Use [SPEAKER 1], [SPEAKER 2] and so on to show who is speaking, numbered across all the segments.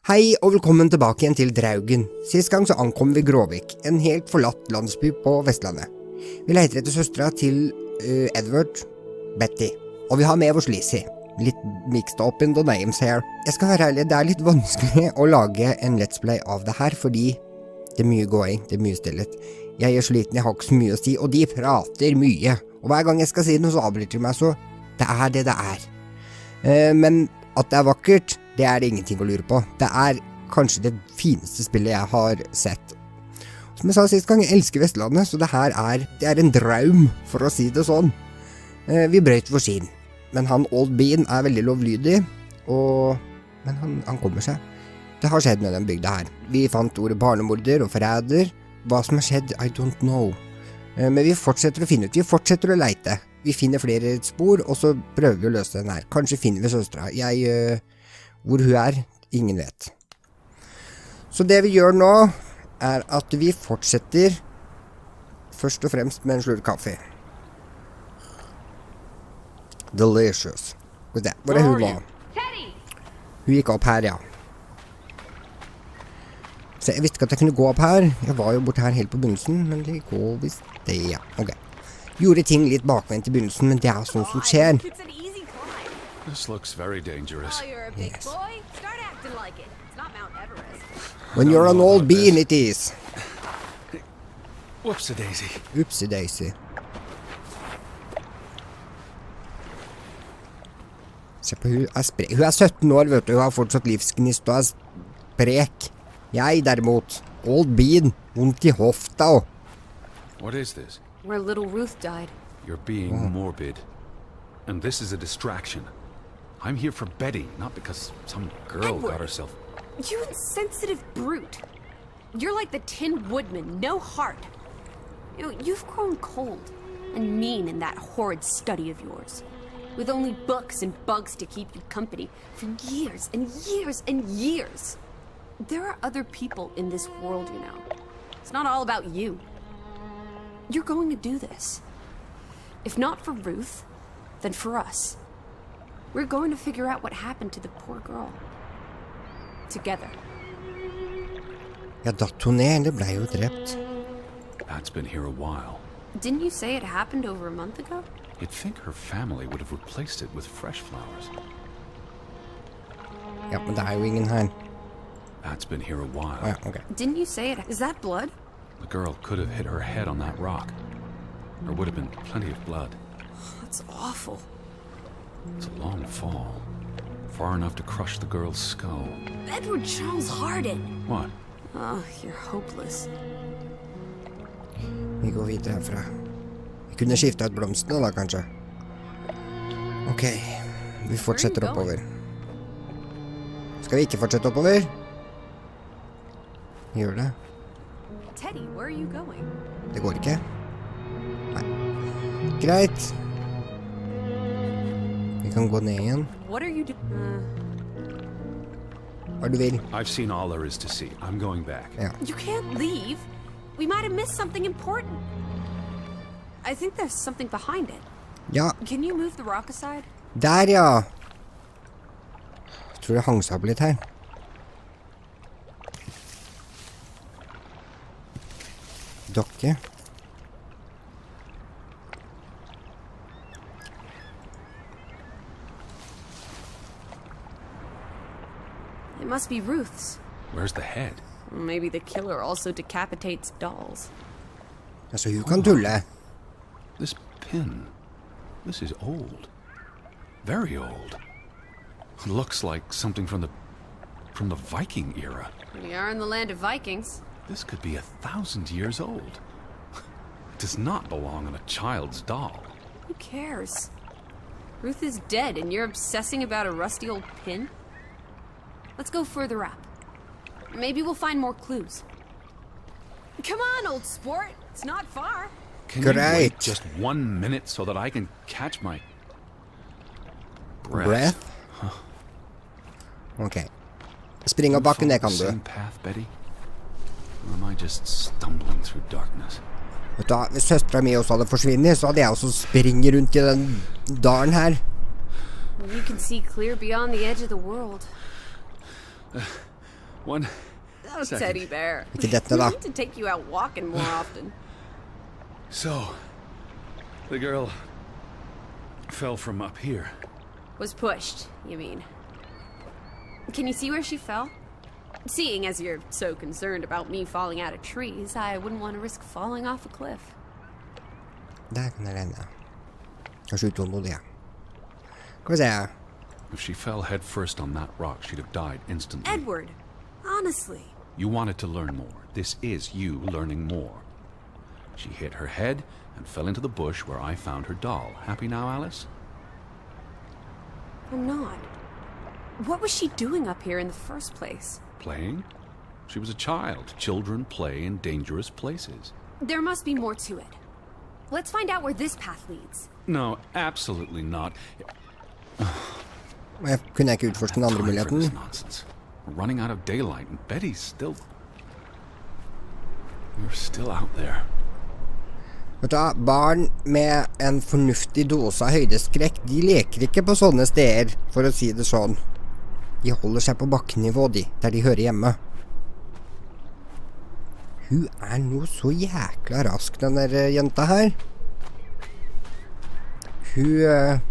[SPEAKER 1] Hei og velkommen tilbake igjen til Draugen. Sist gang så ankom vi Gråvik, en helt forlatt landsby på Vestlandet. Vi leter etter søstra til Edward, Betty, og vi har med oss Lissie. Litt mixed up in the names her. Jeg skal være ærlig, det er litt vanskelig å lage en let's play av det her, fordi det er mye going, det er mye stillhet. Jeg er sliten, jeg har ikke så mye å si, og de prater mye. Og hver gang jeg skal si noe så avbryter de meg, så det er det det er. Men at det er vakkert, det er det ingenting å lure på. Det er kanskje det fineste spillet jeg har sett. Som jeg sa sist gang, jeg elsker Vestlandet, så det her er en draum, for å si det sånn. Vi brøt vår sin, men han Old Bean er veldig lovlydig, men han kommer seg. Det har skjedd med den bygda her. Vi fant ordet barnemorder og forræder. Hva som har skjedd, I don't know. Men vi fortsetter å finne ut, vi fortsetter å leite. Vi finner flere spor, og så prøver vi å løse den her. Kanskje finner vi søstra. Hvor hun er, ingen vet. Så det vi gjør nå, er at vi fortsetter først og fremst med en slurk kaffe. Delicious. Hvor er hun nå? Hun gikk opp her, ja. Så jeg visste ikke at jeg kunne gå opp her. Jeg var jo borte her helt på begynnelsen, men det går visst det, ja. Ok. Gjorde ting litt bakvendt i begynnelsen, men det er sånn som skjer.
[SPEAKER 2] This looks very dangerous.
[SPEAKER 3] Oh, you're a big
[SPEAKER 1] Yes.
[SPEAKER 3] boy? Start acting like it. It's not Mount Everest.
[SPEAKER 1] When you're an old bean, it is.
[SPEAKER 2] Whoopsie-daisy.
[SPEAKER 1] Upsi-daisy. Se på hun er sprek. Hun er 17 år, vet du. Hun har fortsatt livsgnist og er sprek. Jeg derimot, old bean, vondt i hofta.
[SPEAKER 2] What is this?
[SPEAKER 3] Where little Ruth died.
[SPEAKER 2] You're being morbid. And this is a distraction. I'm here for Betty, not because some girl
[SPEAKER 3] Edward.
[SPEAKER 2] got herself...
[SPEAKER 3] You insensitive brute. You're like the Tin Woodman, no heart. You've grown cold and mean in that horrid study of yours. With only books and bugs to keep you company for years and years and years. There are other people in this world, you know. It's not all about you. You're going to do this. If not for Ruth, then for us. We're going to figure out what happened to the poor girl. Together.
[SPEAKER 1] Ja, datt hun ned, eller ble jo drept?
[SPEAKER 2] Pat's been here a while.
[SPEAKER 3] Didn't you say it happened over a month ago?
[SPEAKER 2] You'd think her family would have replaced it with fresh flowers.
[SPEAKER 1] Ja, men det er jo ingen her.
[SPEAKER 2] Pat's been here a while.
[SPEAKER 1] Ja, ok.
[SPEAKER 3] Didn't you say it? Is that blood?
[SPEAKER 2] The girl could have hit her head on that rock. There would have been plenty of blood.
[SPEAKER 3] That's awful.
[SPEAKER 2] It's a long fall. Far enough to crush the girl's skull.
[SPEAKER 3] Edward Charles Harden.
[SPEAKER 2] What?
[SPEAKER 3] Oh, you're hopeless.
[SPEAKER 1] Vi går videre herfra. Vi kunne skifte ut blomstene da, kanskje. Ok, vi fortsetter oppover. Skal vi ikke fortsette oppover? Vi gjør det.
[SPEAKER 3] Teddy, where are you going?
[SPEAKER 1] Det går ikke. Nei. Greit. Vi kan gå ned igjen.
[SPEAKER 3] What are you doing?
[SPEAKER 1] Hva du vil.
[SPEAKER 2] I've seen all there is to see. I'm going back.
[SPEAKER 1] Ja.
[SPEAKER 3] You can't leave. We might have missed something important. I think there's something behind it.
[SPEAKER 1] Ja,
[SPEAKER 3] Can you move the rock aside?
[SPEAKER 1] der ja. Jeg tror det hang seg opp litt her. Dokke.
[SPEAKER 3] It must be Ruth's.
[SPEAKER 2] Where's the head?
[SPEAKER 3] Maybe the killer also decapitates dolls.
[SPEAKER 1] Altså, hun kan tulle.
[SPEAKER 2] This pin. This is old. Very old. Looks like something from the Viking era.
[SPEAKER 3] We are in the land of Vikings.
[SPEAKER 2] This could be 1,000 years old. It does not belong on a child's doll.
[SPEAKER 3] Who cares? Ruth is dead and you're obsessing about a rusty old pin? Let's go further up. Maybe we'll find more clues. Come on, old sport. It's not far.
[SPEAKER 2] Can you
[SPEAKER 1] Great.
[SPEAKER 2] wait just 1 minute so that I can catch my
[SPEAKER 1] Breath? Ok. Spring av bakken, det kan du.
[SPEAKER 2] Same path, Betty? Or am I just stumbling through darkness?
[SPEAKER 1] Vet du, hvis søstera mi også hadde forsvinnet, så hadde jeg også springet rundt i den dalen her.
[SPEAKER 3] You can see clear beyond the edge of the world.
[SPEAKER 2] One
[SPEAKER 3] Oh,
[SPEAKER 2] second.
[SPEAKER 3] teddy bear.
[SPEAKER 1] Ikke dette,
[SPEAKER 3] We
[SPEAKER 1] da.
[SPEAKER 3] need to take you out walking more often.
[SPEAKER 2] So, the girl fell from up here.
[SPEAKER 3] Was pushed, you mean? Can you see where she fell? Seeing as you're so concerned about me falling out of trees, I wouldn't want to risk falling off a cliff.
[SPEAKER 1] Der kan jeg renne. Kanskje utålmodig, ja. Skal vi se.
[SPEAKER 2] If she fell head first on that rock, she'd have died instantly.
[SPEAKER 3] Edward, honestly.
[SPEAKER 2] You wanted to learn more. This is you learning more. She hit her head and fell into the bush where I found her doll. Happy now, Alice?
[SPEAKER 3] I'm not. What was she doing up here in the first place?
[SPEAKER 2] Playing? She was a child. Children play in dangerous places.
[SPEAKER 3] There must be more to it. Let's find out where this path leads.
[SPEAKER 2] No, absolutely not.
[SPEAKER 1] Jeg kunne ikke utforske den andre
[SPEAKER 2] Time for
[SPEAKER 1] muligheten.
[SPEAKER 2] this nonsense. We're running out of daylight, and Betty's still... We're still out there.
[SPEAKER 1] Vet du, barn med en fornuftig dose av høydeskrekk, de leker ikke på sånne steder, for å si det sånn. De holder seg på bakkenivå, der de hører hjemme. Hun er nå så jækla rask, den der jenta her. Hun...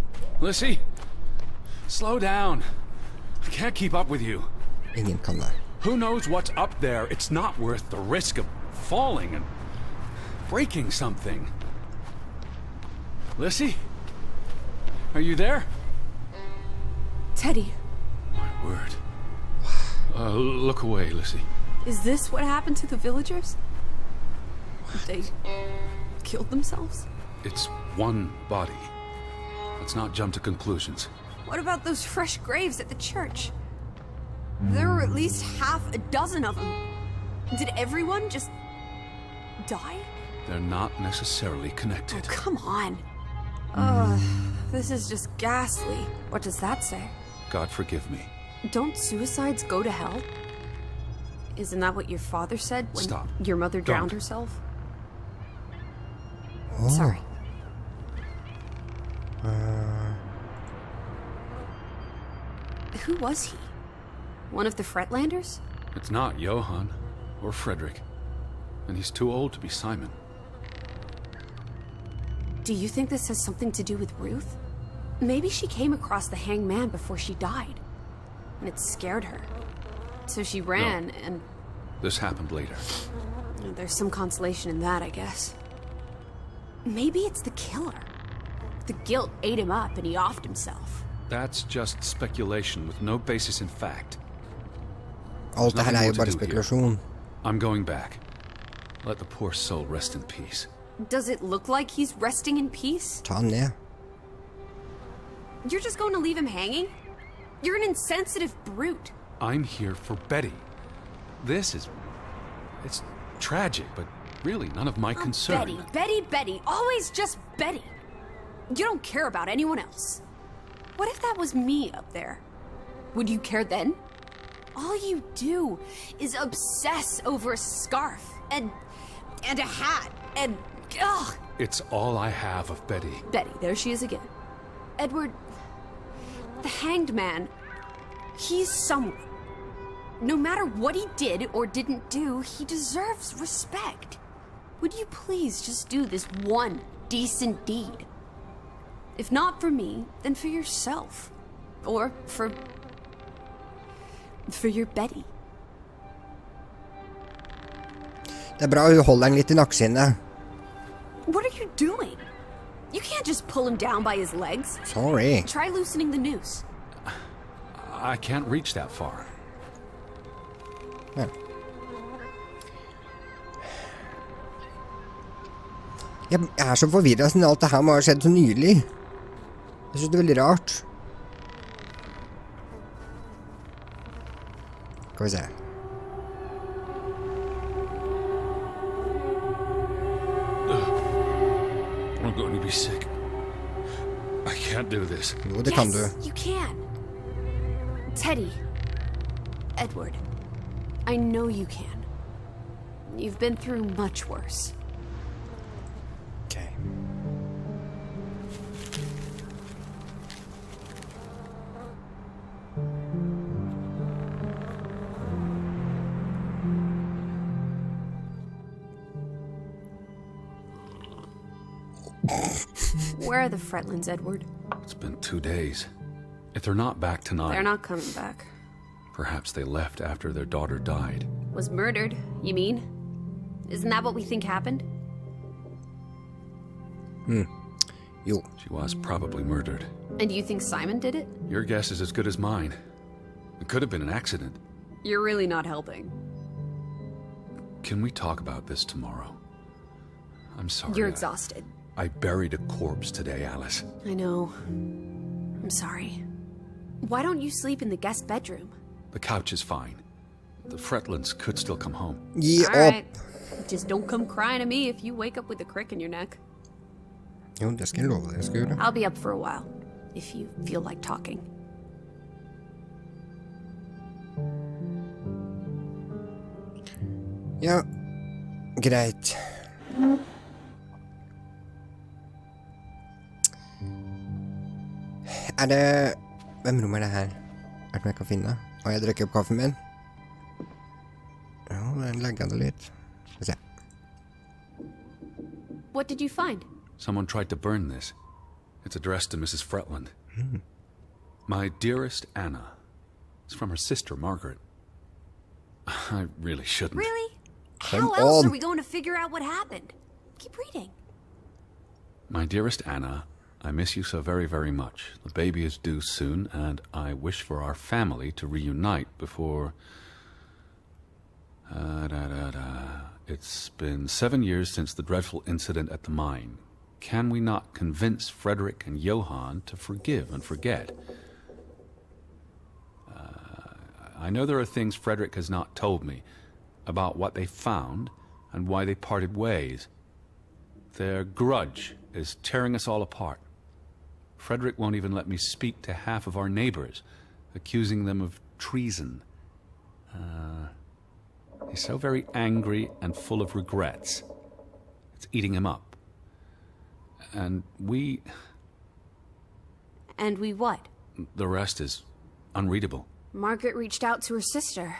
[SPEAKER 2] Lissie! Slow down. I can't keep up with you.
[SPEAKER 1] Ingen kan det.
[SPEAKER 2] Who knows what's up there? It's not worth the risk of falling and breaking something. Lissie? Are you there?
[SPEAKER 3] Teddy,
[SPEAKER 2] My word. Look away, Lissie.
[SPEAKER 3] is this what happened to the villagers? They killed themselves?
[SPEAKER 2] It's one body. Let's not jump to conclusions.
[SPEAKER 3] What about those fresh graves at the church? There were at least half a dozen of them. Did everyone just die?
[SPEAKER 2] They're not necessarily
[SPEAKER 3] Oh,
[SPEAKER 2] connected.
[SPEAKER 3] come on. This is just ghastly. What does that say?
[SPEAKER 2] God forgive me.
[SPEAKER 3] Don't suicides go to hell? Isn't that what your father said when
[SPEAKER 2] Stop.
[SPEAKER 3] your mother drowned
[SPEAKER 2] Don't.
[SPEAKER 3] herself?
[SPEAKER 1] Åh.
[SPEAKER 3] Sorry. Who was he? One of the Fretlanders?
[SPEAKER 2] It's not Johann or Frederick. And he's too old to be Simon.
[SPEAKER 3] Do you think this has something to do with Ruth? Maybe she came across the hanged man before she died, and it scared her. So she ran, and
[SPEAKER 2] This happened later.
[SPEAKER 3] there's some consolation in that, I guess. Maybe it's the killer. The guilt ate him up, and he offed himself.
[SPEAKER 2] That's just speculation with no basis in fact.
[SPEAKER 1] Alt det her er jo bare spekulasjon.
[SPEAKER 2] I'm going back. Let the poor soul rest in peace.
[SPEAKER 3] Does it look like he's resting in peace?
[SPEAKER 1] Ta han ned.
[SPEAKER 3] You're just going to leave him hanging? You're an insensitive brute.
[SPEAKER 2] I'm here for Betty. This is... It's tragic, but really none of my
[SPEAKER 3] Oh,
[SPEAKER 2] concern.
[SPEAKER 3] Betty, Betty, Betty. Always just Betty. You don't care about anyone else. What if that was me up there? Would you care then? All you do is obsess over a scarf and a hat and... Ugh.
[SPEAKER 2] It's all I have of Betty.
[SPEAKER 3] Betty, there she is again. Edward, the hanged man, he's someone. No matter what he did or didn't do, he deserves respect. Would you please just do this one decent deed? If not for me, then for yourself. Or for your Betty.
[SPEAKER 1] Det er bra hun holder den litt i nakkeskinnet.
[SPEAKER 3] What are you doing? You can't just pull him down by his legs.
[SPEAKER 1] Sorry.
[SPEAKER 3] Try loosening the noose.
[SPEAKER 2] I can't reach that far.
[SPEAKER 1] Ja. Jeg er så forvirret siden alt det her må ha skjedd så nylig. Jeg synes det er veldig rart. Skal vi se.
[SPEAKER 2] I'm going to be sick. I can't do this.
[SPEAKER 1] Jo, det kan du.
[SPEAKER 3] Yes, you can. Teddy. Edward. I know you can. You've been through much worse.
[SPEAKER 1] Okay.
[SPEAKER 3] Where are the Fretlands, Edward?
[SPEAKER 2] It's been 2 days. If they're not back tonight...
[SPEAKER 3] They're not coming back.
[SPEAKER 2] Perhaps they left after their daughter died.
[SPEAKER 3] Was murdered, you mean? Isn't that what we think happened?
[SPEAKER 1] Jo.
[SPEAKER 2] She was probably murdered.
[SPEAKER 3] And you think Simon did it?
[SPEAKER 2] Your guess is as good as mine. It could have been an accident.
[SPEAKER 3] You're really not helping.
[SPEAKER 2] Can we talk about this tomorrow? I'm sorry.
[SPEAKER 3] You're exhausted.
[SPEAKER 2] I buried a corpse today, Alice.
[SPEAKER 3] I know. I'm sorry. Why don't you sleep in the guest bedroom?
[SPEAKER 2] The couch is fine. The Fretlands could still come home.
[SPEAKER 1] Gi
[SPEAKER 3] All
[SPEAKER 1] opp.
[SPEAKER 3] right. Just don't come crying to me if you wake up with a crick in your neck.
[SPEAKER 1] Jo, det skal jeg love deg, jeg skal gjøre.
[SPEAKER 3] I'll be up for a while, if you feel like talking.
[SPEAKER 1] Ja, greit. Er det... Hvem rom er det her? Er det noe jeg kan finne? Og jeg drikker opp kaffen min. Ja, den legger det litt. Skal vi se.
[SPEAKER 3] What did you find?
[SPEAKER 2] Someone tried to burn this. It's addressed to Mrs. Fretland. My dearest Anna. It's from her sister, Margaret. I really shouldn't.
[SPEAKER 3] Really?
[SPEAKER 1] Come
[SPEAKER 3] How else
[SPEAKER 1] on.
[SPEAKER 3] are we going to figure out what happened? Keep reading.
[SPEAKER 2] My dearest Anna, I miss you so very, very much. The baby is due soon, and I wish for our family to reunite before... It's been 7 years since the dreadful incident at the mine. Can we not convince Frederick and Johan to forgive and forget? I know there are things Frederick has not told me about what they found and why they parted ways. Their grudge is tearing us all apart. Frederick won't even let me speak to half of our neighbors, accusing them of treason. He's so very angry and full of regrets. It's eating him up. And we...
[SPEAKER 3] And we what?
[SPEAKER 2] The rest is unreadable.
[SPEAKER 3] Margaret reached out to her sister,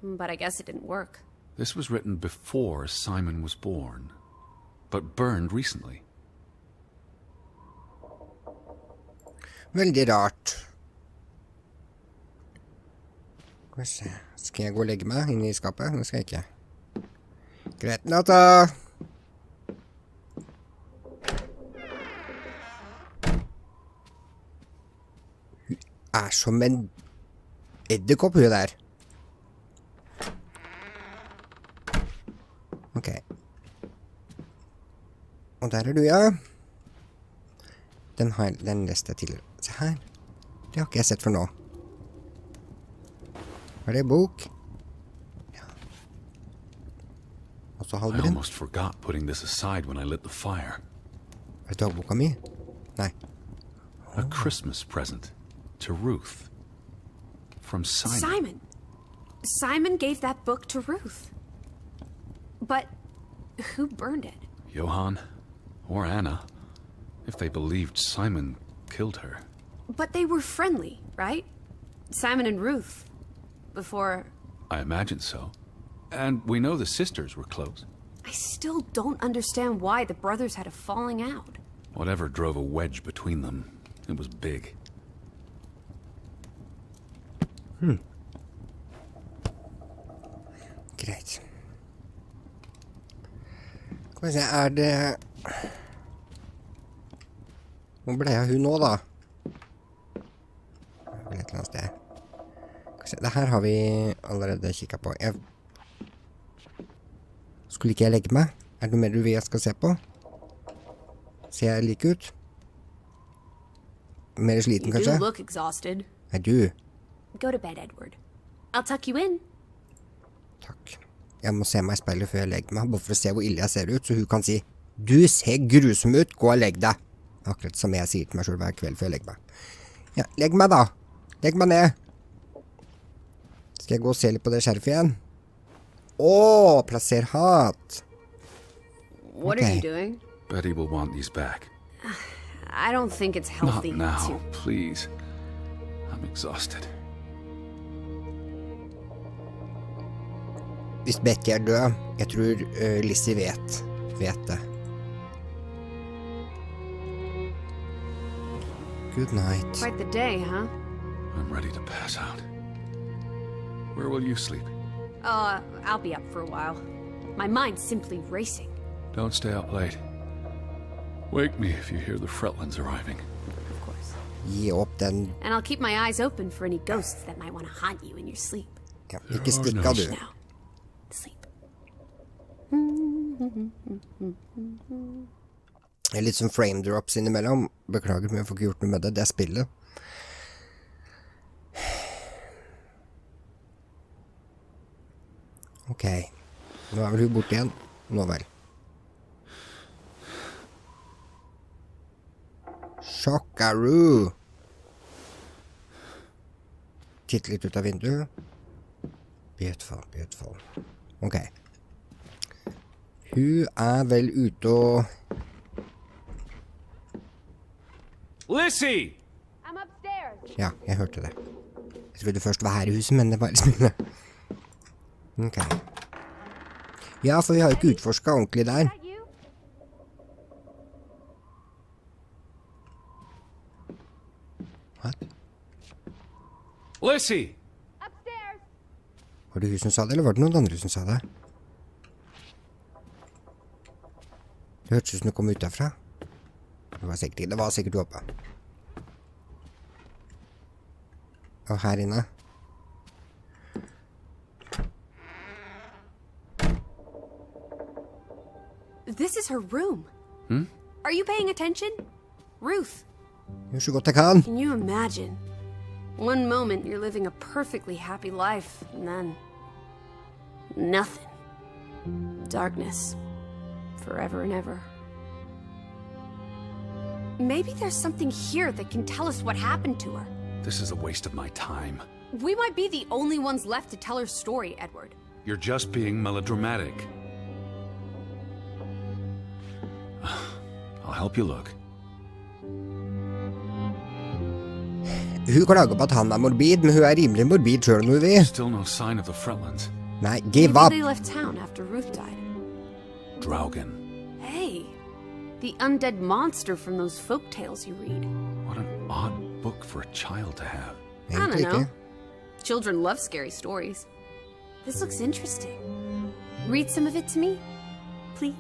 [SPEAKER 3] but I guess it didn't work.
[SPEAKER 2] This was written before Simon was born, but burned recently.
[SPEAKER 1] Veldig rart. Skal vi se. Skal jeg gå og legge meg inne i skapet? Det skal jeg ikke. Greit, natta! Hun er som en edderkopp, hun der. Ok. Og der er du, ja. Den leste jeg tidligere. Se her. Det har ikke jeg sett for nå. Er det bok? Ja. Og så
[SPEAKER 2] I
[SPEAKER 1] halvbrinn.
[SPEAKER 2] almost forgot putting this aside when I lit the fire.
[SPEAKER 1] Er det dagboka mi? Nei.
[SPEAKER 2] A Christmas present to Ruth. From Simon.
[SPEAKER 3] Simon! Simon gave that book to Ruth. But who burned it?
[SPEAKER 2] Johan or Anna, if they believed Simon killed her.
[SPEAKER 3] But they were friendly, right? Simon and Ruth. Before...
[SPEAKER 2] I imagine so. And we know the sisters were close.
[SPEAKER 3] I still don't understand why the brothers had a falling out.
[SPEAKER 2] Whatever drove a wedge between them, it was big.
[SPEAKER 1] Greit. Skal vi se, er det... Hvor ble jeg hun nå, da? Et eller annet sted. Skal vi se, det her har vi allerede kikket på. Skulle ikke jeg legge meg? Er det noe mer du vil jeg skal se på? Ser jeg like ut? Mer sliten,
[SPEAKER 3] You
[SPEAKER 1] kanskje?
[SPEAKER 3] do look exhausted.
[SPEAKER 1] Nei, du.
[SPEAKER 3] Go to bed, Edward. I'll tuck you in.
[SPEAKER 1] Takk. Jeg må se meg i speilet før jeg legger meg, bare for å se hvor ille jeg ser ut, så hun kan si, du ser grusom ut, gå og legg deg. Akkurat som jeg sier til meg selv hver kveld før jeg legger meg. Ja, legg meg da. Legg meg ned. Skal jeg gå og se litt på det skjerfet igjen? Åh, plasser hat.
[SPEAKER 3] What
[SPEAKER 1] Okay.
[SPEAKER 3] are you doing?
[SPEAKER 2] Betty will want these back.
[SPEAKER 3] I don't think it's healthy
[SPEAKER 2] Not now,
[SPEAKER 3] to...
[SPEAKER 2] please. I'm exhausted.
[SPEAKER 1] Hvis Betty er død, jeg tror Lissie vet det. Good night.
[SPEAKER 3] Quite the day, huh?
[SPEAKER 2] I'm ready to pass out. Where will you sleep?
[SPEAKER 3] I'll be up for a while. My mind's simply racing.
[SPEAKER 2] Don't stay up late. Wake me if you hear the Fretlands arriving.
[SPEAKER 3] Of course.
[SPEAKER 1] Gi opp den.
[SPEAKER 3] And I'll keep my eyes open for any ghosts that might want to haunt you in your sleep.
[SPEAKER 1] Ja, ikke stikka du.
[SPEAKER 3] Now, sleep.
[SPEAKER 1] Det er litt som frame drops innimellom. Beklager, men jeg får ikke gjort noe med det. Det er spillet. Ok. Nå er vel hun borte igjen. Nå vel. Sjokkaroo! Titt litt ut av vinduet. Beautiful, beautiful. Ok. Hun er vel ute og...
[SPEAKER 2] Lissie!
[SPEAKER 3] I'm upstairs.
[SPEAKER 1] Ja, jeg hørte det. Jeg trodde først det var her i huset, men det var i spillet. Ok. Ja, for vi har jo ikke utforsket ordentlig der. What?
[SPEAKER 2] Lissie!
[SPEAKER 3] Upstairs.
[SPEAKER 1] Var det hun som sa det, eller var det noen andre som sa det? Det hørtes ut som det kom ut derfra. Det var sikkert oppe. Og her inne.
[SPEAKER 3] This is her room. Are you paying attention? Ruth,
[SPEAKER 1] Gjør så godt jeg kan.
[SPEAKER 3] can you imagine? One moment you're living a perfectly happy life, and then... nothing. Darkness. Forever and ever. Maybe there's something here that can tell us what happened to her.
[SPEAKER 2] This is a waste of my time.
[SPEAKER 3] We might be the only ones left to tell her story, Edward.
[SPEAKER 2] You're just being melodramatic. I'll help you look.
[SPEAKER 1] Hun klager på at han er morbid, men hun er rimelig morbid selv når hun vil.
[SPEAKER 2] Still no sign of the Fretlands.
[SPEAKER 1] Nei, give
[SPEAKER 3] Maybe
[SPEAKER 1] up.
[SPEAKER 3] they left town after Ruth died.
[SPEAKER 2] Draugen.
[SPEAKER 3] Hey, the undead monster from those folk tales you read.
[SPEAKER 2] What an odd book for a child to have.
[SPEAKER 3] I don't
[SPEAKER 1] Egentlig
[SPEAKER 3] know.
[SPEAKER 1] ikke.
[SPEAKER 3] Children love scary stories. This looks interesting. Read some of it to me, please.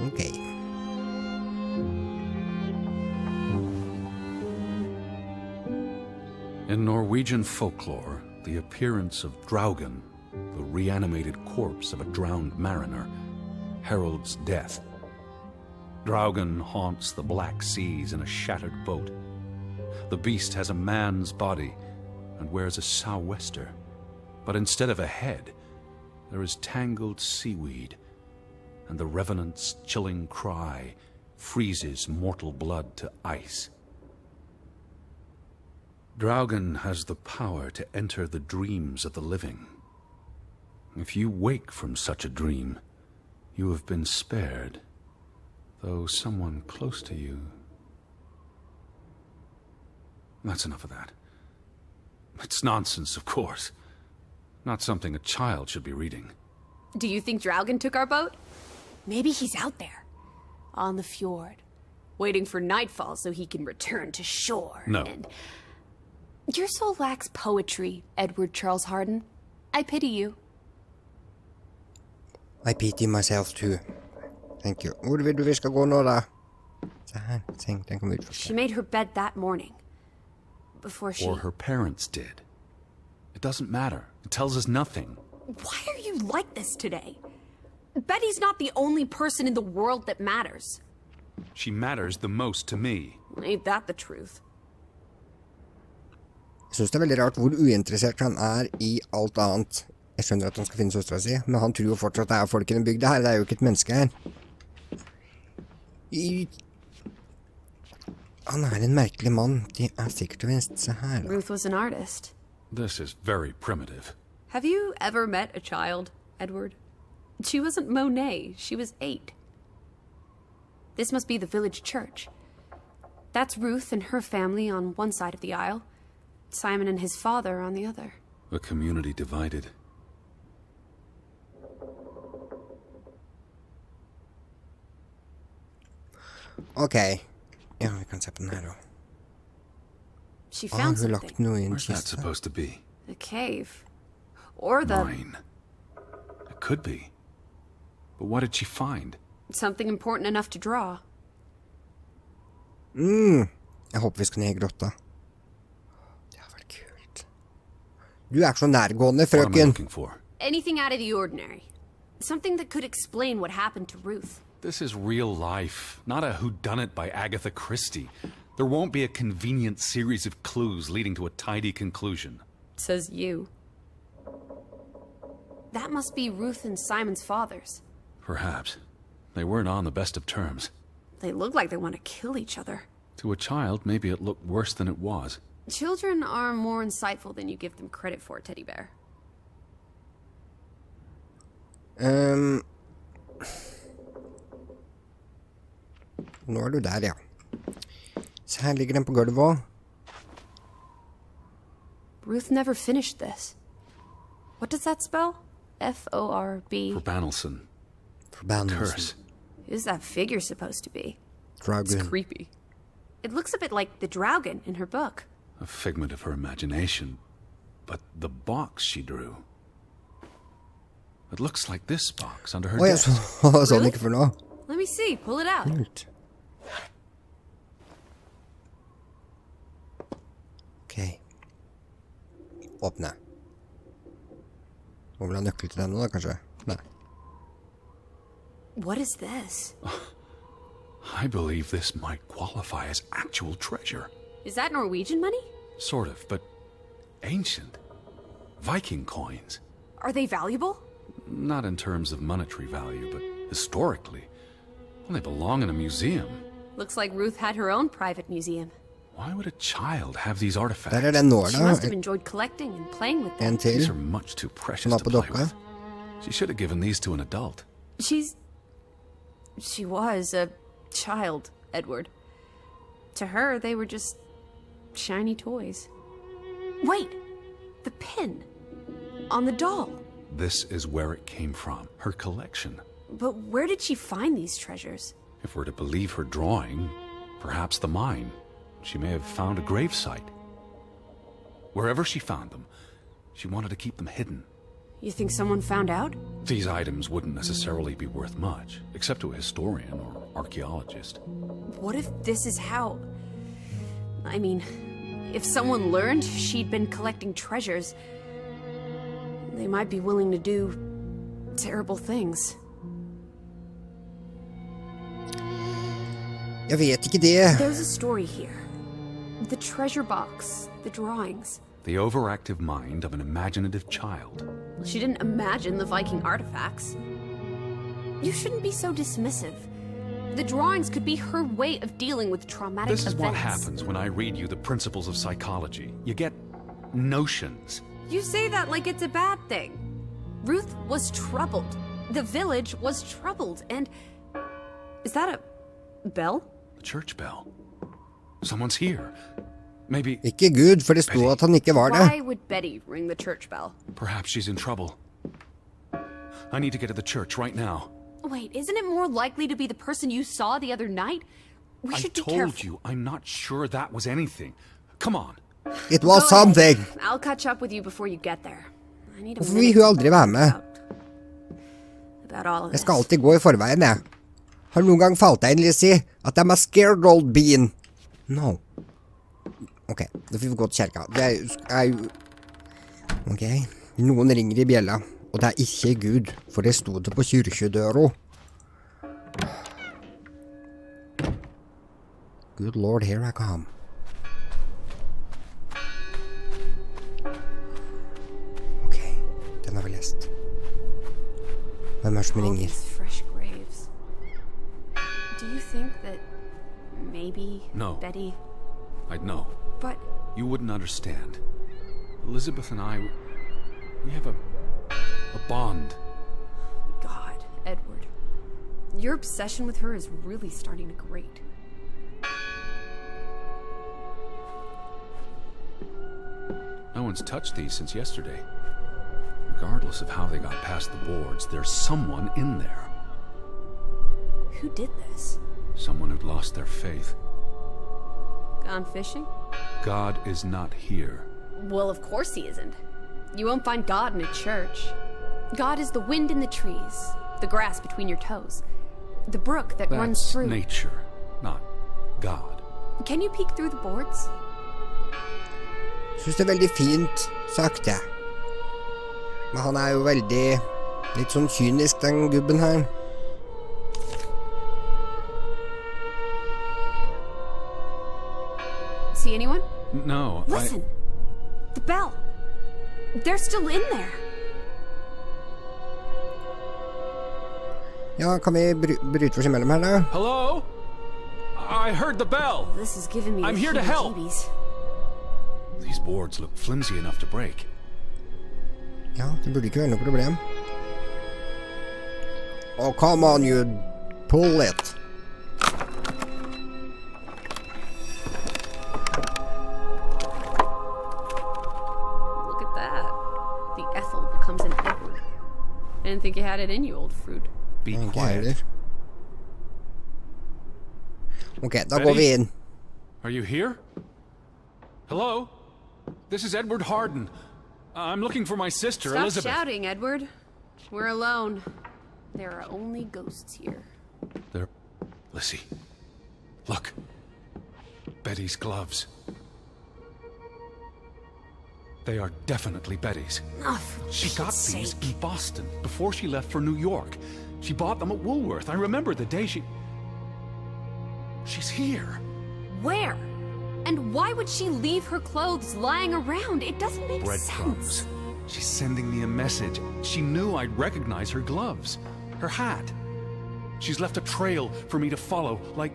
[SPEAKER 1] Ok.
[SPEAKER 2] In Norwegian folklore, the appearance of Draugen, the reanimated corpse of a drowned mariner, heralds death. Draugen haunts the black seas in a shattered boat. The beast has a man's body and wears a sou'wester, but instead of a head, there is tangled seaweed, and the revenant's chilling cry freezes mortal blood to ice. Draugen has the power to enter the dreams of the living. If you wake from such a dream, you have been spared, though someone close to you... That's enough of that. It's nonsense, of course. Not something a child should be reading.
[SPEAKER 3] Do you think Draugen took our boat? Maybe he's out there, on the fjord, waiting for nightfall so he can return to shore.
[SPEAKER 2] No.
[SPEAKER 3] And... Your soul lacks poetry, Edward Charles Harden. I pity you.
[SPEAKER 1] I pity myself too. Thank you. Hvor vil du vi skal gå nå da? Se her, seng, den kom ut først.
[SPEAKER 3] She made her bed that morning. Before she...
[SPEAKER 2] Or her parents did. It doesn't matter. It tells us nothing.
[SPEAKER 3] Why are you like this today? Betty's not the only person in the world that matters.
[SPEAKER 2] She matters the most to me.
[SPEAKER 3] Ain't that the truth?
[SPEAKER 1] Jeg synes det er veldig rart hvor uinteressert han er i alt annet. Jeg skjønner at han skal finne søstera si, men han tror jo fortsatt det er folk i den bygda her. Det er jo ikke et menneske her. Han er en merkelig mann. De er sikkert til venstre. Se her.
[SPEAKER 3] Ruth was an artist.
[SPEAKER 2] This is very primitive.
[SPEAKER 3] Have you ever met a child, Edward? She wasn't Monet. She was 8. This must be the village church. That's Ruth and her family on one side of the aisle. Simon and his father on the other.
[SPEAKER 2] A community divided.
[SPEAKER 1] Ok. Ja, vi kan se på den her også.
[SPEAKER 3] She found
[SPEAKER 1] Hun lagt
[SPEAKER 3] something.
[SPEAKER 1] noe i en
[SPEAKER 2] Where's that
[SPEAKER 1] kiste.
[SPEAKER 2] supposed to be?
[SPEAKER 3] A cave. Or the...
[SPEAKER 2] Mine. It could be. But what did she find?
[SPEAKER 3] something important enough to draw.
[SPEAKER 1] Jeg håper vi skal ned i grotta. Det har vært kult. Du er så nærgående,
[SPEAKER 2] What am I
[SPEAKER 1] frøken.
[SPEAKER 2] looking for?
[SPEAKER 3] Anything out of the ordinary. Something that could explain what happened to Ruth.
[SPEAKER 2] This is real life, not a whodunit by Agatha Christie. There won't be a convenient series of clues leading to a tidy conclusion.
[SPEAKER 3] Says you. That must be Ruth and Simon's fathers.
[SPEAKER 2] Perhaps. They weren't on the best of terms.
[SPEAKER 3] They look like they want to kill each other.
[SPEAKER 2] To a child, maybe it looked worse than it was.
[SPEAKER 3] Children are more insightful than you give them credit for, Teddy Bear.
[SPEAKER 1] Nå er du der, ja. Så her ligger den på gulvet også.
[SPEAKER 3] Ruth never finished this. What does that spell? F-O-R-B.
[SPEAKER 2] Forbanelson.
[SPEAKER 1] Forbannelsen.
[SPEAKER 2] Curse.
[SPEAKER 3] Who's that figure supposed to be? It's
[SPEAKER 1] Draugen.
[SPEAKER 3] creepy. It looks a bit like the Draugen in her book.
[SPEAKER 2] A figment of her imagination. But the box she drew... It looks like this box under her
[SPEAKER 1] Å, jeg
[SPEAKER 2] desk.
[SPEAKER 1] så sånn
[SPEAKER 3] Really?
[SPEAKER 1] ikke for nå.
[SPEAKER 3] Let me see. Pull it out.
[SPEAKER 1] Kult. Ok. Åpne. Må vel ha nøkkel til den nå da, kanskje? Nei.
[SPEAKER 3] What is this?
[SPEAKER 2] I believe this might qualify as actual treasure.
[SPEAKER 3] Is that Norwegian money?
[SPEAKER 2] Sort of, but ancient. Viking coins.
[SPEAKER 3] Are they valuable?
[SPEAKER 2] Not in terms of monetary value, but historically. Well, they belong in a museum.
[SPEAKER 3] Looks like Ruth had her own private museum.
[SPEAKER 2] Why would a child have these artifacts?
[SPEAKER 1] Der er den
[SPEAKER 3] She
[SPEAKER 1] nåla.
[SPEAKER 3] must have enjoyed collecting and playing with them.
[SPEAKER 1] En til.
[SPEAKER 2] These are much too precious
[SPEAKER 1] Som var
[SPEAKER 2] to
[SPEAKER 1] på
[SPEAKER 2] play
[SPEAKER 1] dokka.
[SPEAKER 2] with. She should have given these to an adult.
[SPEAKER 3] She was a child, Edward. To her, they were just shiny toys. Wait! The pin! On the doll!
[SPEAKER 2] This is where it came from, her collection.
[SPEAKER 3] But where did she find these treasures?
[SPEAKER 2] If we're to believe her drawing, perhaps the mine. She may have found a gravesite. Wherever she found them, she wanted to keep them hidden.
[SPEAKER 3] You think someone found out?
[SPEAKER 2] These items wouldn't necessarily be worth much, except to a historian or archaeologist.
[SPEAKER 3] What if this is how... I mean, if someone learned she'd been collecting treasures, they might be willing to do terrible things.
[SPEAKER 1] Jeg vet ikke det.
[SPEAKER 3] There's a story here. The treasure box, the drawings.
[SPEAKER 2] The overactive mind of an imaginative child.
[SPEAKER 3] She didn't imagine the Viking artifacts. You shouldn't be so dismissive. The drawings could be her way of dealing with traumatic
[SPEAKER 2] This is
[SPEAKER 3] events.
[SPEAKER 2] what happens when I read you the principles of psychology. You get notions.
[SPEAKER 3] You say that like it's a bad thing. Ruth was troubled. The village was troubled, and... Is that a bell?
[SPEAKER 2] The church bell. Someone's here. Maybe...
[SPEAKER 1] Ikke Gud, for det stod at han ikke var det.
[SPEAKER 3] Why would Betty ring the church bell?
[SPEAKER 2] Perhaps she's in trouble. I need to get to the church right now.
[SPEAKER 3] Wait, isn't it more likely to be the person you saw the other night? We
[SPEAKER 2] I
[SPEAKER 3] should be
[SPEAKER 2] told
[SPEAKER 3] careful.
[SPEAKER 2] you, I'm not sure that was anything. Come on.
[SPEAKER 1] It was
[SPEAKER 3] Go ahead.
[SPEAKER 1] something.
[SPEAKER 3] I'll catch up with you before you get there. I need a
[SPEAKER 1] Hvorfor vil
[SPEAKER 3] minute
[SPEAKER 1] hun
[SPEAKER 3] to
[SPEAKER 1] aldri være med?
[SPEAKER 3] about all of
[SPEAKER 1] Jeg skal
[SPEAKER 3] this.
[SPEAKER 1] alltid gå i forveien, jeg. Har du noen gang falt deg inn, Lissie? At I'm a scared old bean? No. Ok, da får vi gå til kjerka. Det er jo... Ok, noen ringer i bjella. Og det er ikke Gud, for det stod det på kyrkjedøra. Good Lord, here I come. Ok, den har vi lest. Hvem er det som
[SPEAKER 3] All
[SPEAKER 1] ringer?
[SPEAKER 3] these fresh graves. Do you think that maybe
[SPEAKER 2] No.
[SPEAKER 3] Betty...
[SPEAKER 2] I'd know.
[SPEAKER 3] But
[SPEAKER 2] You wouldn't understand. Elizabeth and I, we have a bond.
[SPEAKER 3] God, Edward, your obsession with her is really starting to grate.
[SPEAKER 2] No one's touched these since yesterday. Regardless of how they got past the boards, there's someone in there.
[SPEAKER 3] Who did this?
[SPEAKER 2] Someone who'd lost their faith.
[SPEAKER 3] Gone fishing?
[SPEAKER 2] God is not here.
[SPEAKER 3] Well, of course he isn't. You won't find God in a church. God is the wind in the trees, the grass between your toes, the brook that runs
[SPEAKER 2] That's
[SPEAKER 3] through...
[SPEAKER 2] nature, not God.
[SPEAKER 3] Can you peek through the boards?
[SPEAKER 1] Jeg synes det er veldig fint sagt, jeg. Men han er jo veldig litt sånn kynisk, den gubben her.
[SPEAKER 3] See anyone?
[SPEAKER 2] No,
[SPEAKER 3] Listen! The bell! They're still in there!
[SPEAKER 1] Ja, kan vi bryte oss imellom her da?
[SPEAKER 2] Hello? I heard the bell!
[SPEAKER 3] This is giving me
[SPEAKER 2] I'm
[SPEAKER 3] the
[SPEAKER 2] here to help.
[SPEAKER 3] heebie-jeebies.
[SPEAKER 2] These boards look flimsy enough to break.
[SPEAKER 1] Ja, det burde ikke være noe problem. Oh, come on, you pull it.
[SPEAKER 3] Look at that. The Ethel becomes an Edward. I didn't think you had it in you, old fruit.
[SPEAKER 2] Be
[SPEAKER 1] Ikke
[SPEAKER 2] quiet.
[SPEAKER 1] heller. Ok, da går vi inn.
[SPEAKER 2] Are you here? Hello? This is Edward Harden. I'm looking for my sister,
[SPEAKER 3] Stop
[SPEAKER 2] Elizabeth.
[SPEAKER 3] shouting, Edward. We're alone. There are only ghosts here.
[SPEAKER 2] There... Lissie. Look. Betty's gloves. They are definitely Betty's.
[SPEAKER 3] Oh, for
[SPEAKER 2] She got
[SPEAKER 3] Pete's
[SPEAKER 2] these
[SPEAKER 3] sake.
[SPEAKER 2] in Boston before she left for New York. She bought them at Woolworth. I remember the day she... She's here.
[SPEAKER 3] Where? And why would she leave her clothes lying around? It doesn't make
[SPEAKER 2] Breadcrumbs.
[SPEAKER 3] sense.
[SPEAKER 2] She's sending me a message. She knew I'd recognize her gloves. Her hat. She's left a trail for me to follow, like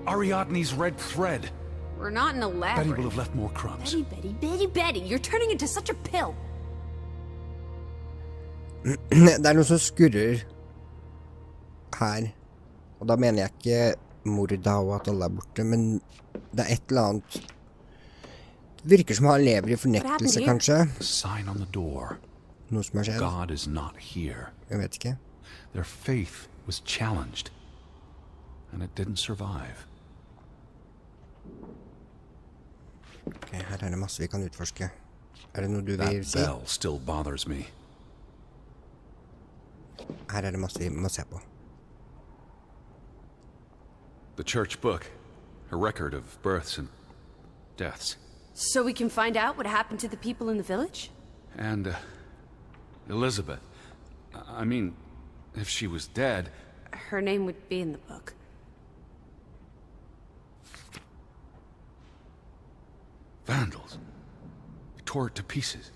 [SPEAKER 2] Ariadne's red thread.
[SPEAKER 3] We're not in a
[SPEAKER 2] Betty
[SPEAKER 3] labyrinth.
[SPEAKER 2] will have left more crumbs.
[SPEAKER 3] Betty. You're turning into such a pill.
[SPEAKER 1] Det er noe som skurrer her. Og da mener jeg ikke morda og at alle er borte, men det er et eller annet. Det virker som han lever i fornektelse, kanskje.
[SPEAKER 2] The sign on the door.
[SPEAKER 1] Noe som har skjedd.
[SPEAKER 2] God is not here.
[SPEAKER 1] Jeg vet ikke.
[SPEAKER 2] Their faith was challenged, and it didn't survive.
[SPEAKER 1] Ok, her er det masse vi kan utforske. Er det noe du vil
[SPEAKER 2] That
[SPEAKER 1] si?
[SPEAKER 2] bell still bothers me.
[SPEAKER 1] Her er det masse vi må se på.
[SPEAKER 2] The church book, a record of births and deaths.
[SPEAKER 3] So we can find out what happened to the people in the village?
[SPEAKER 2] And Elizabeth. I mean, if she was dead...
[SPEAKER 3] Her name would be in the book.
[SPEAKER 2] Vandals. They tore it to pieces.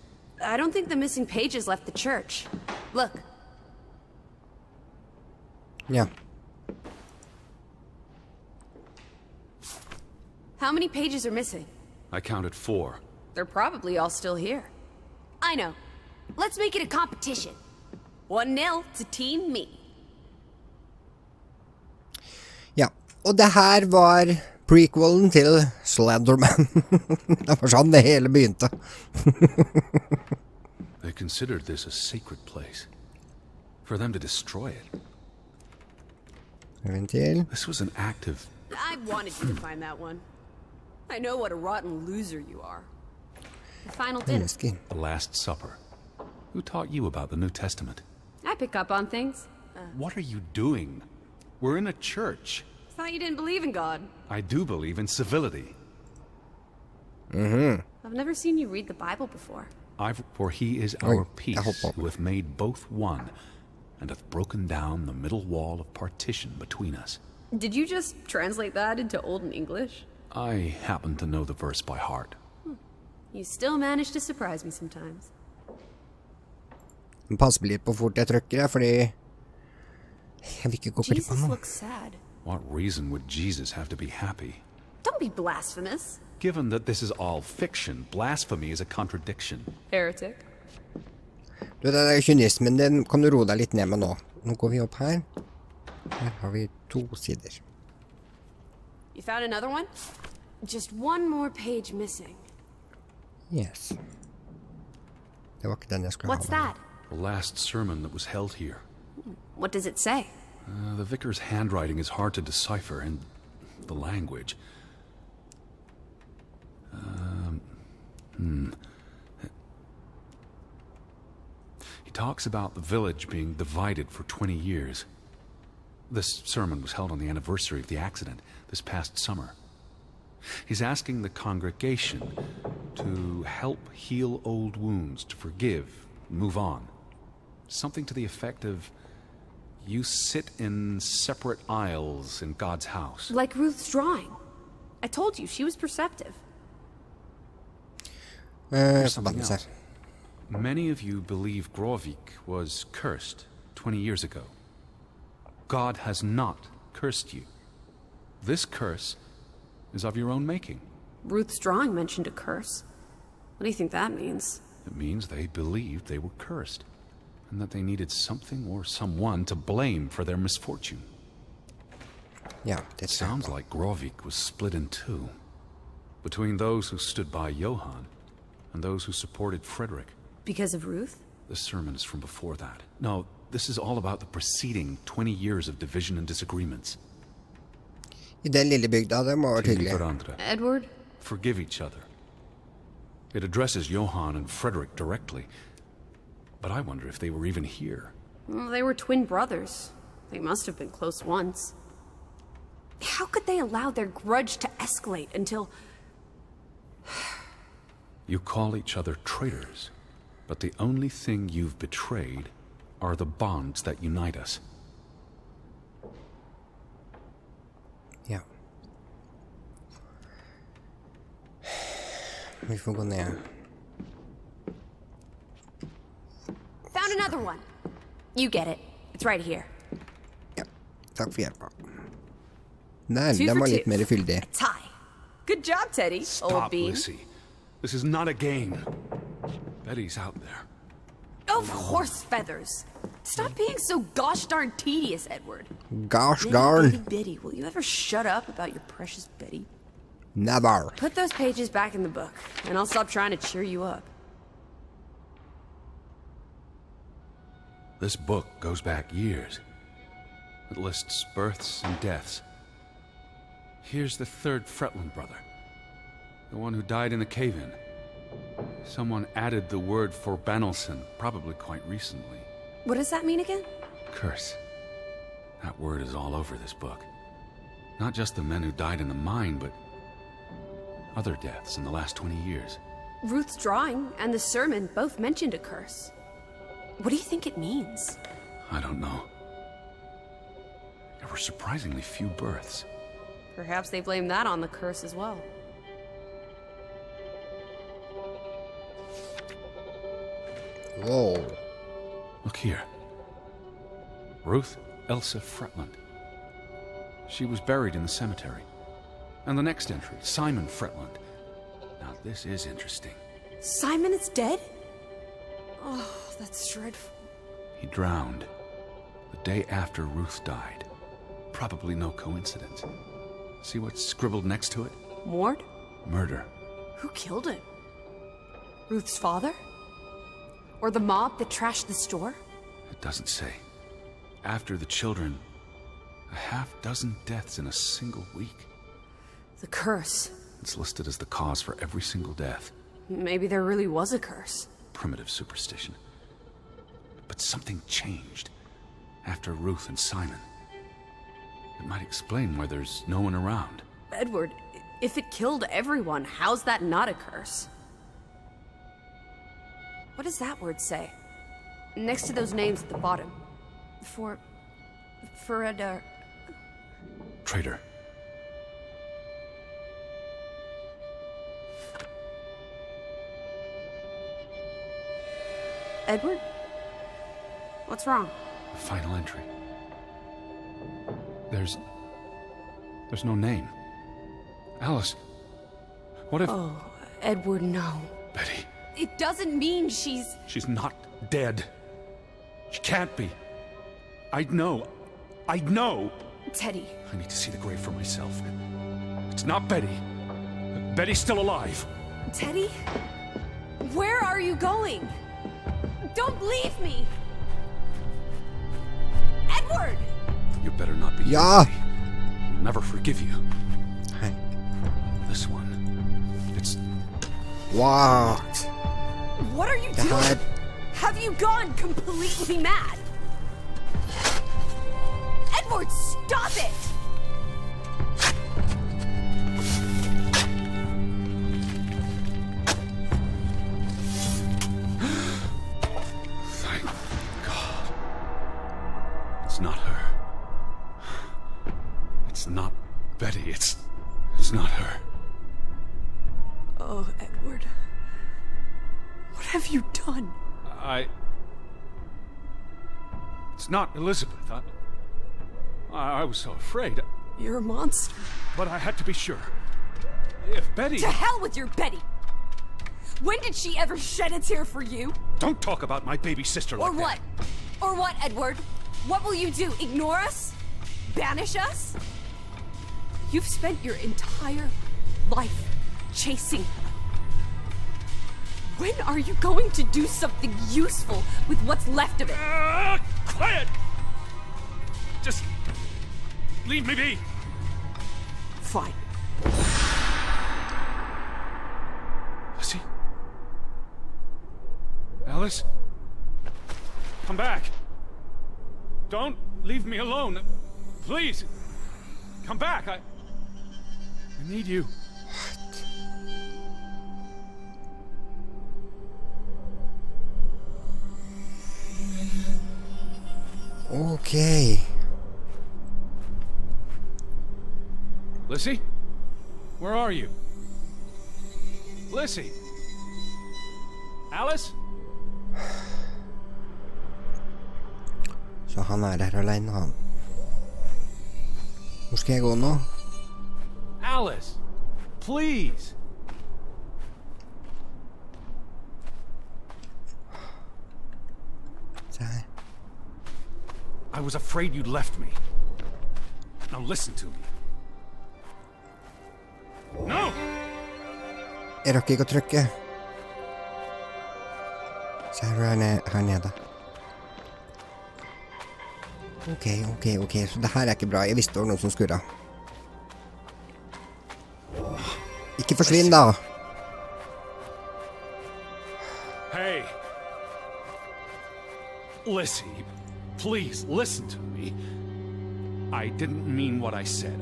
[SPEAKER 3] I don't think the missing pages left the church. Look.
[SPEAKER 1] Ja.
[SPEAKER 3] How many pages are missing?
[SPEAKER 2] I counted 4.
[SPEAKER 3] They're probably all still here. I know. Let's make it a competition. 1-0 to Team Me.
[SPEAKER 1] Ja. Og det her var prequelen til Slenderman. Det var sånn det hele begynte.
[SPEAKER 2] They considered this a sacred place. For them to destroy it.
[SPEAKER 1] En til.
[SPEAKER 2] This was an act of...
[SPEAKER 3] I wanted you to find that one. I know what a rotten loser you are. The final dinner.
[SPEAKER 1] Mennesker.
[SPEAKER 2] The Last Supper. Who taught you about the New Testament?
[SPEAKER 3] I pick up on things.
[SPEAKER 2] What are you doing? We're in a church.
[SPEAKER 3] Thought you didn't believe in God.
[SPEAKER 2] I do believe in civility.
[SPEAKER 3] I've never seen you read the Bible before.
[SPEAKER 2] For he is our
[SPEAKER 1] I
[SPEAKER 2] peace,
[SPEAKER 1] hope
[SPEAKER 2] who hath made both one, and hath broken down the middle wall of partition between us.
[SPEAKER 3] Did you just translate that into Old English?
[SPEAKER 2] I happen to know the verse by heart.
[SPEAKER 3] You still manage to surprise me sometimes.
[SPEAKER 1] Pass litt på fort jeg trykker, fordi jeg vil ikke gå glipp av
[SPEAKER 3] Jesus
[SPEAKER 1] noe.
[SPEAKER 3] looks sad.
[SPEAKER 2] What reason would Jesus have to be happy?
[SPEAKER 3] Don't be blasphemous.
[SPEAKER 2] Given that this is all fiction, blasphemy is a contradiction.
[SPEAKER 3] Heretic.
[SPEAKER 1] Du, den der kynismen din kan du roe deg litt ned med nå. Nå går vi opp her. Her har vi 2 sider.
[SPEAKER 3] You found another one? Just one more page missing.
[SPEAKER 1] Yes. Det var ikke den jeg skulle
[SPEAKER 3] What's
[SPEAKER 1] ha.
[SPEAKER 3] that?
[SPEAKER 2] The last sermon that was held here.
[SPEAKER 3] What does it say?
[SPEAKER 2] The vicar's handwriting is hard to decipher, and the language. He talks about the village being divided for 20 years. This sermon was held on the anniversary of the accident this past summer. He's asking the congregation to help heal old wounds, to forgive, move on. Something to the effect of, you sit in separate aisles in God's house.
[SPEAKER 3] Like Ruth's drawing. I told you, she was perceptive.
[SPEAKER 2] Something else. Many of you believe Gråvik was cursed 20 years ago. God has not cursed you. This curse is of your own making.
[SPEAKER 3] Ruth's drawing mentioned a curse. What do you think that means?
[SPEAKER 2] It means they believed they were cursed, and that they needed something or someone to blame for their misfortune.
[SPEAKER 1] Ja, det
[SPEAKER 2] Sounds like Gråvik was split in two, between those who stood by Johan and those who supported Frederick.
[SPEAKER 3] Because of Ruth?
[SPEAKER 2] The sermon is from before that. No, this is all about the preceding 20 years of division and disagreements.
[SPEAKER 1] I den lille bygda, det må være tydelig.
[SPEAKER 3] Edward?
[SPEAKER 2] Forgive each other. It addresses Johan and Frederick directly, but I wonder if they were even here.
[SPEAKER 3] Well, they were twin brothers. They must have been close once. How could they allow their grudge to escalate until...
[SPEAKER 2] You call each other traitors, but the only thing you've betrayed are the bonds that unite us.
[SPEAKER 1] Ja. Vi får gå ned.
[SPEAKER 3] Found another one. You get it. It's right here.
[SPEAKER 1] Ja, takk for hjelpa. Nei,
[SPEAKER 3] Two
[SPEAKER 1] den
[SPEAKER 3] for
[SPEAKER 1] var
[SPEAKER 3] two.
[SPEAKER 1] litt mer fyldig.
[SPEAKER 3] A tie. Good job, Teddy. Old
[SPEAKER 2] Stop,
[SPEAKER 3] bean.
[SPEAKER 2] Lissie. This is not a game. Betty's out there.
[SPEAKER 3] Of horse feathers. Stop being so gosh darn tedious, Edward.
[SPEAKER 1] Gosh
[SPEAKER 3] Bitty,
[SPEAKER 1] darn.
[SPEAKER 3] bitty, bitty. Will you ever shut up about your precious Betty?
[SPEAKER 1] Never.
[SPEAKER 3] Put those pages back in the book, and I'll stop trying to cheer you up.
[SPEAKER 2] This book goes back years. It lists births and deaths. Here's the third Fretland brother. The one who died in the cave-in. Someone added the word for Banelson, probably quite recently.
[SPEAKER 3] What does that mean again?
[SPEAKER 2] Curse. That word is all over this book. Not just the men who died in the mine, but other deaths in the last 20 years.
[SPEAKER 3] Ruth's drawing and the sermon both mentioned a curse. What do you think it means?
[SPEAKER 2] I don't know. There were surprisingly few births.
[SPEAKER 3] Perhaps they blame that on the curse as well.
[SPEAKER 1] Whoa.
[SPEAKER 2] Look here. Ruth Elsa Fretland. She was buried in the cemetery. And the next entry, Simon Fretland. Now this is interesting.
[SPEAKER 3] Simon is dead? Oh, that's dreadful.
[SPEAKER 2] He drowned the day after Ruth died. Probably no coincidence. See what's scribbled next to it?
[SPEAKER 3] Mord?
[SPEAKER 2] Murder.
[SPEAKER 3] Who killed him? Ruth's father? Or the mob that trashed the store?
[SPEAKER 2] It doesn't say. After the children, a half-dozen deaths in a single week.
[SPEAKER 3] The curse.
[SPEAKER 2] It's listed as the cause for every single death.
[SPEAKER 3] Maybe there really was a curse.
[SPEAKER 2] Primitive superstition. But something changed after Ruth and Simon. It might explain why there's no one around.
[SPEAKER 3] Edward, if it killed everyone, how's that not a curse? What does that word say? Next to those names at the bottom. For
[SPEAKER 2] Traitor.
[SPEAKER 3] Edward? What's wrong?
[SPEAKER 2] The final entry. There's no name. Alice, what if...
[SPEAKER 3] Oh, Edward, no.
[SPEAKER 2] Betty,
[SPEAKER 3] It doesn't mean she's...
[SPEAKER 2] she's not dead. She can't be. I know.
[SPEAKER 3] Teddy.
[SPEAKER 2] I need to see the grave for myself. It's not Betty. Betty's still alive.
[SPEAKER 3] Teddy? Where are you going? Don't leave me! Edward!
[SPEAKER 2] You better not be
[SPEAKER 1] Ja.
[SPEAKER 2] here, Betty. I'll never forgive you.
[SPEAKER 1] Hei.
[SPEAKER 2] This one. It's
[SPEAKER 1] What?
[SPEAKER 3] What are you
[SPEAKER 1] Det
[SPEAKER 3] doing?
[SPEAKER 1] her...
[SPEAKER 3] Have you gone completely mad? Edward, stop it!
[SPEAKER 2] Thank God. It's not her. It's not Betty. It's not her.
[SPEAKER 3] Oh, Edward. What have you done?
[SPEAKER 2] It's not Elizabeth. I was so afraid.
[SPEAKER 3] You're a monster.
[SPEAKER 2] But I had to be sure. If Betty...
[SPEAKER 3] To hell with your Betty! When did she ever shed a tear for you?
[SPEAKER 2] Don't talk about my baby sister like
[SPEAKER 3] Or what?
[SPEAKER 2] that.
[SPEAKER 3] Or what, Edward? What will you do? Ignore us? Banish us? You've spent your entire life chasing her. When are you going to do something useful with what's left of it?
[SPEAKER 2] Quiet! Just... leave me be.
[SPEAKER 3] Fine.
[SPEAKER 2] Lissie? Alice? Come back. Don't leave me alone. Please. Come back. I need you.
[SPEAKER 1] Okay.
[SPEAKER 2] Lissie? Where are you? Lissie? Alice?
[SPEAKER 1] Så han her alene, han. Hvor skal jeg gå nå?
[SPEAKER 2] Alice! Please!
[SPEAKER 1] Se her.
[SPEAKER 2] I was afraid you'd left me. Now listen to me. No!
[SPEAKER 1] Jeg rakk ikke å trykke. Se her, her nede. Ok, så det her er ikke bra. Jeg visste det var noen som skurra. Ikke forsvinn da!
[SPEAKER 2] Hey! Lissie, please listen to me. I didn't mean what I said.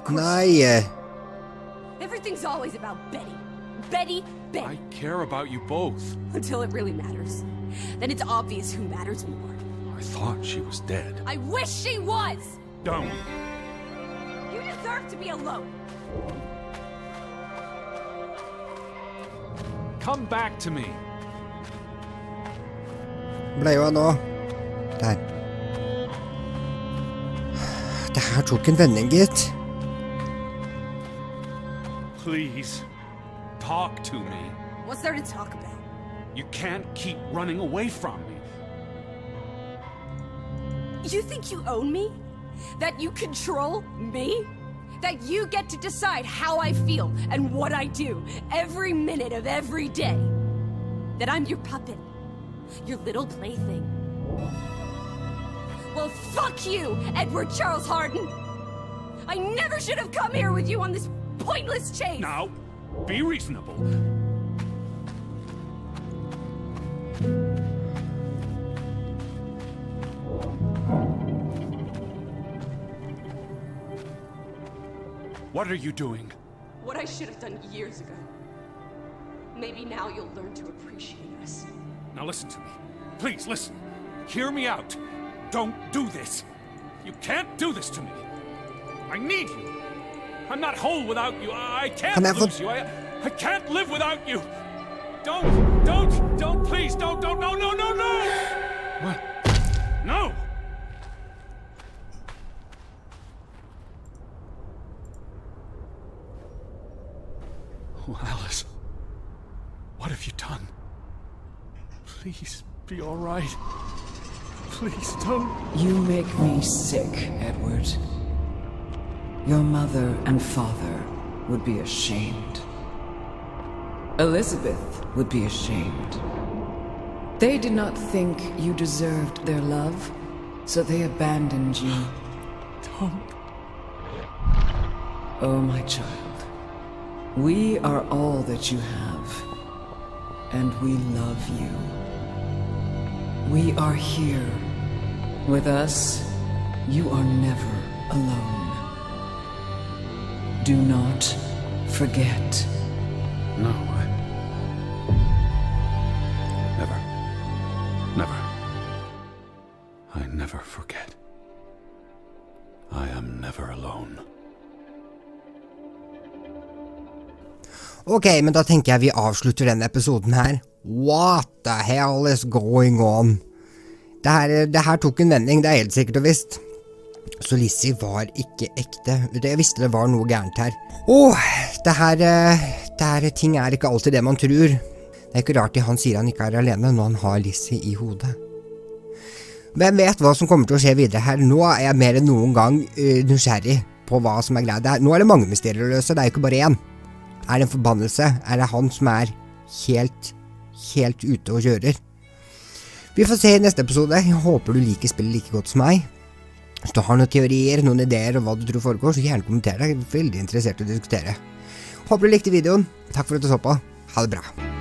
[SPEAKER 1] Nei!
[SPEAKER 3] Everything's always about Betty. Betty.
[SPEAKER 2] I care about you both.
[SPEAKER 3] Until it really matters. Then it's obvious who matters more.
[SPEAKER 2] I thought she was dead.
[SPEAKER 3] I wish she was!
[SPEAKER 2] Don't.
[SPEAKER 3] You deserve to be alone.
[SPEAKER 2] Come back to me.
[SPEAKER 1] Ble jo av nå. Der. Det her tok en vending, gitt.
[SPEAKER 2] Please, talk to me.
[SPEAKER 3] What's there to talk about?
[SPEAKER 2] You can't keep running away from me.
[SPEAKER 3] You think you own me? That you control me? That you get to decide how I feel and what I do every minute of every day? That I'm your puppet? Your little plaything? Well, fuck you, Edward Charles Harden! I never should have come here with you on this pointless chase!
[SPEAKER 2] Now, be reasonable. What are you doing?
[SPEAKER 3] What I should have done years ago. Maybe now you'll learn to appreciate us.
[SPEAKER 2] Now listen to me. Please, listen. Hear me out. Don't do this. You can't do this to me. I need you. I'm not whole without you. I can't lose you. I can't live without you. Don't, please, don't, no. What? No! Oh, Alice. What have you done? Please, be all right. Please, don't.
[SPEAKER 4] You make me sick, Edward. Your mother and father would be ashamed. Elizabeth would be ashamed. They did not think you deserved their love, so they abandoned you.
[SPEAKER 2] Don't.
[SPEAKER 4] Oh, my child. We are all that you have, and we love you. We are here. With us, you are never alone. Do not forget.
[SPEAKER 2] No, never. Never. I never forget. I am never alone.
[SPEAKER 1] Ok, men da tenker jeg vi avslutter denne episoden her. What the hell is going on? Det her tok en vending, det helt sikkert og visst. Så Lissie var ikke ekte. Jeg visste det var noe gærent her. Det her ting ikke alltid det man tror. Det ikke rart han sier han ikke alene når han har Lissie i hodet. Hvem vet hva som kommer til å skje videre her? Nå jeg mer enn noen gang nysgjerrig på hva som greit. Nå det mange mysterier å løse, det jo ikke bare én. Det en forbannelse? Det han som helt ute og kjører? Vi får se i neste episode. Jeg håper du liker spillet like godt som meg. Hvis du har noen teorier, noen ideer og hva du tror foregår, så gjerne kommenter det. Jeg veldig interessert i å diskutere. Håper du likte videoen. Takk for at du så på. Ha det bra.